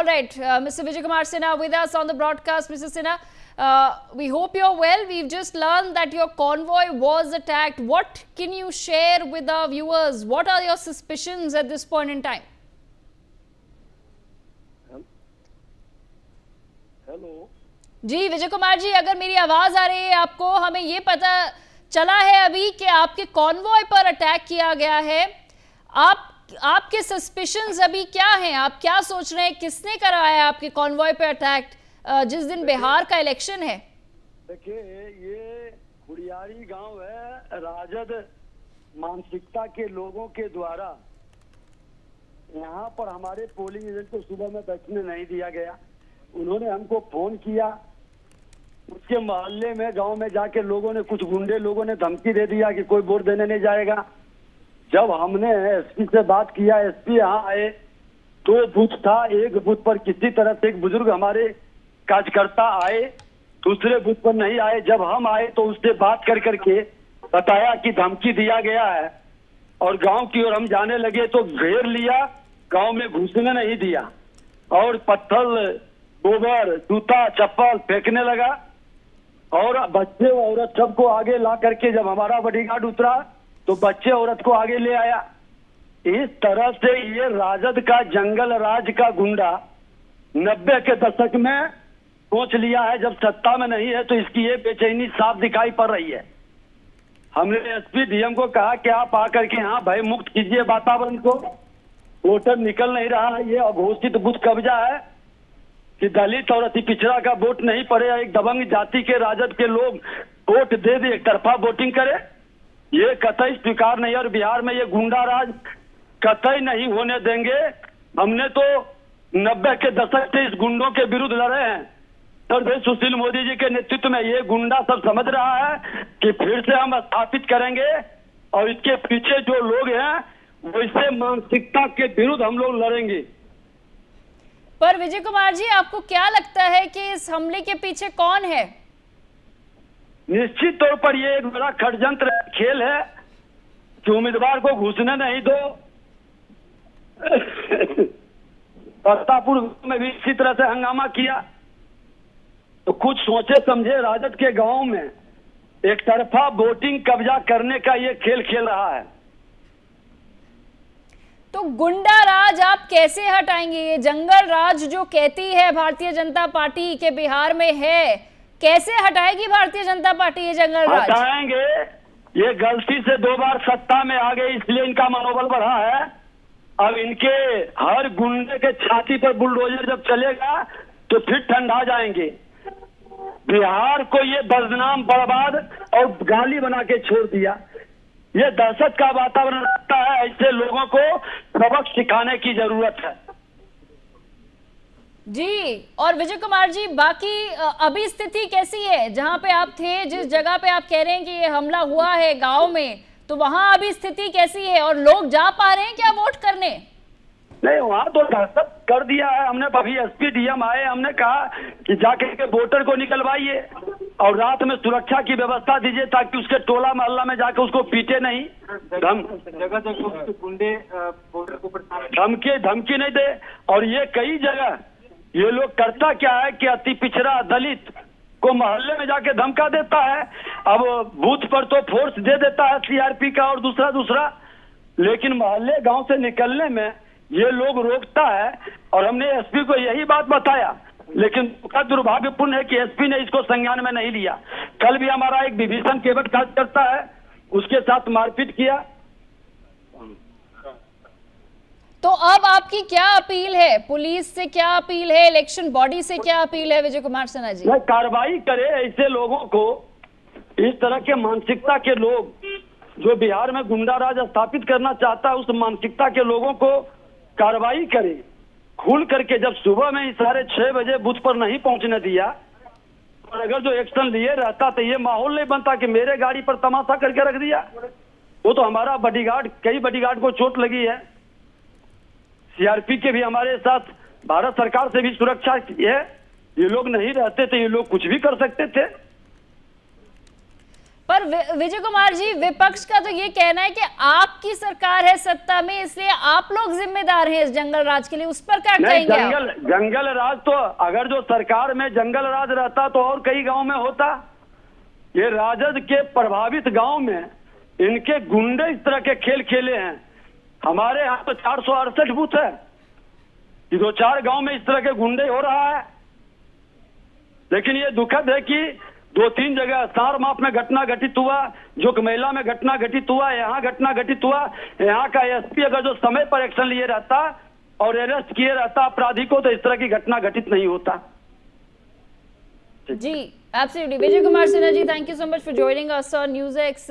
All right, Mr. Vijay Kumar Sinha with us on the broadcast. Mr. Sinha, we hope you're well. We've just learned that your convoy was attacked. What can you share with our viewers? What are your suspicions at this point in time? Hello जी विजय कुमार जी, अगर मेरी आवाज आ रही है आपको, हमें ये पता चला है अभी कि आपके कॉन्वॉय पर अटैक किया गया है। आपके सस्पिशंस अभी क्या हैं? आप क्या सोच रहे हैं, किसने कराया आपके कॉन्वॉय पे अटैक जिस दिन बिहार का इलेक्शन है? देखिए, ये खुड़ियारी गांव है, राजद मानसिकता के लोगों के द्वारा यहाँ पर हमारे पोलिंग एजेंट को सुबह में बैठने नहीं दिया गया। उन्होंने हमको फोन किया, उसके मोहल्ले में गांव में जाके लोगों ने, कुछ गुंडे लोगों ने धमकी दे दिया कि कोई वोट देने नहीं जाएगा। जब हमने एसपी से बात किया, एसपी यहाँ आए, 2 बूथ था, एक बूथ पर किसी तरह से एक बुजुर्ग हमारे कार्यकर्ता आए, दूसरे बूथ पर नहीं आए। जब हम आए तो उससे बात कर करके बताया कि धमकी दिया गया है और गांव की ओर हम जाने लगे तो घेर लिया, गांव में घुसने नहीं दिया और पत्थर, गोबर, जूता, चप्पल फेंकने लगा और बच्चे औरत सबको आगे ला करके जब हमारा बॉडीगार्ड उतरा तो बच्चे औरत को आगे ले आया। इस तरह से ये राजद का जंगल राज का गुंडा 90 के दशक में सोच लिया है, जब सत्ता में नहीं है तो इसकी ये बेचैनी साफ दिखाई पड़ रही है। हमने एसपी डीएम को कहा कि आप आकर के यहाँ भय मुक्त कीजिए वातावरण को, वोटर निकल नहीं रहा है, ये अघोषित बूथ कब्जा है कि दलित और अति पिछड़ा का वोट नहीं पड़े, एक दबंग जाति के राजद के लोग वोट दे दे, एक तरफा वोटिंग करे, ये कतई स्वीकार नहीं। और बिहार में ये गुंडा राज कतई नहीं होने देंगे। हमने तो 90 के दशक से इस गुंडों के विरुद्ध लड़े हैं। सरदेश सुशील मोदी जी के नेतृत्व में ये गुंडा सब समझ रहा है कि फिर से हम स्थापित करेंगे और इसके पीछे जो लोग हैं वैसे मानसिकता के विरुद्ध हम लोग लड़ेंगे। पर विजय कुमार जी, आपको क्या लगता है कि इस हमले के पीछे कौन है? निश्चित तौर पर ये एक बड़ा षड्यंत्र खेल है कि उम्मीदवार को घुसने नहीं दो। करतापुर में भी इसी तरह से हंगामा किया। तो कुछ सोचे समझे राजद के गांव में एक तरफा वोटिंग कब्जा करने का ये खेल खेल रहा है। तो गुंडा राज आप कैसे हटाएंगे? ये जंगल राज जो कहती है भारतीय जनता पार्टी के बिहार में है, कैसे हटाएगी भारतीय जनता पार्टी ये जंगल राज? हटाएंगे, ये गलती से 2 बार सत्ता में आ गए इसलिए इनका मनोबल बढ़ा है। अब इनके हर गुंडे के छाती पर बुलडोजर जब चलेगा तो फिर ठंडा जाएंगे। बिहार को ये बदनाम, बर्बाद और गाली बना के छोड़ दिया। ये दहशत का वातावरण रखता है, ऐसे लोगों को सबक सिखाने की जरूरत है जी। और विजय कुमार जी, बाकी अभी स्थिति कैसी है जहां पे आप थे, जिस जगह पे आप कह रहे हैं कि ये हमला हुआ है गांव में, तो वहां अभी स्थिति कैसी है और लोग जा पा रहे हैं क्या वोट करने? नहीं, वहाँ तो दहशत कर दिया है हमने। अभी एसपी डीएम आए, हमने कहा कि जाके के वोटर को निकलवाइए और रात में सुरक्षा की व्यवस्था दीजिए ताकि उसके टोला मोहल्ला में जाके उसको पीटे नहीं, गुंडे धमकी नहीं दे। और ये कई जगह ये लोग करता क्या है कि अति पिछड़ा दलित को मोहल्ले में जाके धमका देता है। अब बूथ पर तो फोर्स दे देता है सीआरपी का और दूसरा, लेकिन मोहल्ले गांव से निकलने में ये लोग रोकता है। और हमने एसपी को यही बात बताया, लेकिन दुर्भाग्यपूर्ण है कि एसपी ने इसको संज्ञान में नहीं लिया। कल भी हमारा एक विभीषण केवट कार्यकर्ता है, उसके साथ मारपीट किया। तो अब आपकी क्या अपील है? पुलिस से क्या अपील है? इलेक्शन बॉडी से क्या अपील है विजय कुमार सिन्हा जी? कार्रवाई करे ऐसे लोगों को, इस तरह के मानसिकता के लोग जो बिहार में गुंडा राज स्थापित करना चाहता है, उस मानसिकता के लोगों को कार्रवाई करे खुल करके। जब सुबह में 6:30 बजे बूथ पर नहीं पहुंचने दिया और अगर जो एक्शन लिए रहता तो ये माहौल नहीं बनता कि मेरे गाड़ी पर तमाशा करके रख दिया। वो तो हमारा बॉडीगार्ड, कई बॉडीगार्ड को चोट लगी है, सीआरपी के भी हमारे साथ, भारत सरकार से भी सुरक्षा है। ये लोग नहीं रहते तो ये लोग कुछ भी कर सकते थे। पर और विजय कुमार जी, विपक्ष का तो ये कहना है कि आपकी सरकार है सत्ता में, इसलिए आप लोग जिम्मेदार हैं इस जंगल राज के लिए, उस पर क्या कहेंगे आप? जंगल राज तो अगर जो सरकार में जंगल राज रहता तो और कई गांव में होता। ये राजद के प्रभावित गांव में इनके गुंडे इस तरह के खेल खेले हैं। हमारे यहाँ तो 468 बूथ है, 2-4 गांव में इस तरह के गुंडे हो रहा है। लेकिन ये दुखद है कि 2-3 जगह सारमाप में घटना घटित हुआ, जोगमेला में घटना घटित हुआ, यहाँ घटना घटित हुआ। यहाँ का एसपी अगर जो समय पर एक्शन लिए रहता और अरेस्ट किए रहता अपराधी को, तो इस तरह की घटना घटित नहीं होता। जी, absolutely. Vijay Kumar Sinha ji, thank you so much for joining us on news x.